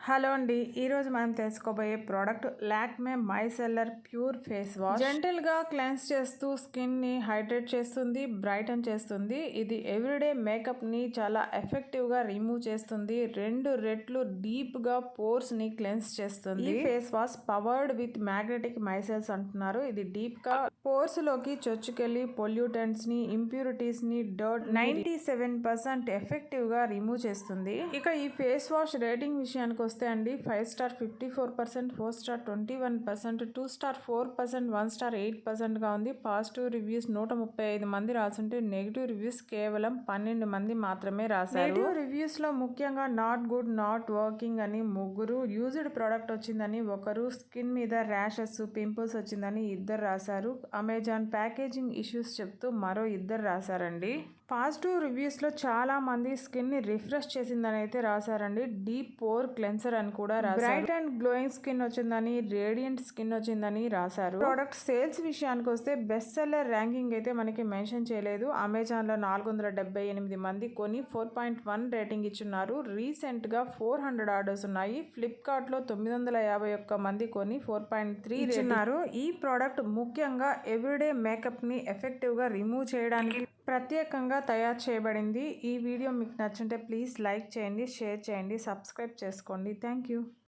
Hello అండి, ఈరోజు మనం తెలుసుకోబోయే product Lakme micellar pure face wash. జెంటల్గా క్లెన్స్ చేస్తూ స్కిన్ని హైడ్రేట్ చేస్తుంది, బ్రైటన్ చేస్తుంది. ఇది ఎవ్రీడే మేకప్ని చాలా ఎఫెక్టివ్గా రిమూవ్ చేస్తుంది. 2 రెట్లు డీప్గా పోర్స్ని క్లెన్స్ చేస్తుంది. ఈ face wash powered with magnetic micelles అంటున్నారు. ఇది డీప్గా పోర్స్లోకి చొచ్చుకెళ్ళి పొల్యూటెంట్స్ని, ఇంప్యూరిటీస్ని, డర్ట్ 97% ఎఫెక్టివ్గా రిమూవ్ చేస్తుంది. ఇక ఈ ఫేస్ వాష్ రేటింగ్ విషయానికి వస్తే అండి 5 స్టార్ 54%, 4 స్టార్ 21%, 2 స్టార్ 4%, 1 స్టార్ 8%గా ఉంది. పాజిటివ్ రివ్యూస్ 135 మంది రాసుంటే నెగిటివ్ రివ్యూస్ కేవలం 12 మంది మాత్రమే రాశారు. నెగిటివ్ రివ్యూస్ లో ముఖ్యంగా నాట్ గుడ్, నాట్ వర్కింగ్ అని 3, యూజ్డ్ ప్రోడక్ట్ వచ్చిందని 1, స్కిన్ మీద ర్యాషెస్, పింపుల్స్ వచ్చిందని 2 రాశారు. అమెజాన్ ప్యాకేజింగ్ ఇష్యూస్ చెప్తూ మరో 2 రాశారండి. పాజిటివ్ రివ్యూస్లో చాలా మంది స్కిన్ని రిఫ్రెష్ చేసిందని అయితే రాశారండి. డీప్ పోర్ క్లెన్సర్ అని కూడా రాశారు. బ్రైట్ అండ్ గ్లోయింగ్ స్కిన్ వచ్చిందని, రేడియంట్ స్కిన్ వచ్చిందని రాశారు. ప్రోడక్ట్ సేల్స్ విషయానికి వస్తే బెస్ట్ సెల్లర్ ర్యాంకింగ్ అయితే మనకి మెన్షన్ చేయలేదు. అమెజాన్లో 478 మంది కొని 4.1 రేటింగ్ ఇచ్చున్నారు. రీసెంట్గా 400 ఆర్డర్స్ ఉన్నాయి. ఫ్లిప్కార్ట్లో 951 మంది కొని 4.3 ఇచ్చున్నారు. ఈ ప్రోడక్ట్ ముఖ్యంగా ఎవ్రీడే మేకప్ని ఎఫెక్టివ్గా రిమూవ్ చేయడానికి ప్రత్యేకంగా తయారు చేయబడింది. ఈ వీడియో మీకు నచ్చుంటే ప్లీజ్ లైక్ చేయండి, షేర్ చేయండి, సబ్స్క్రైబ్ చేసుకోండి. Thank you.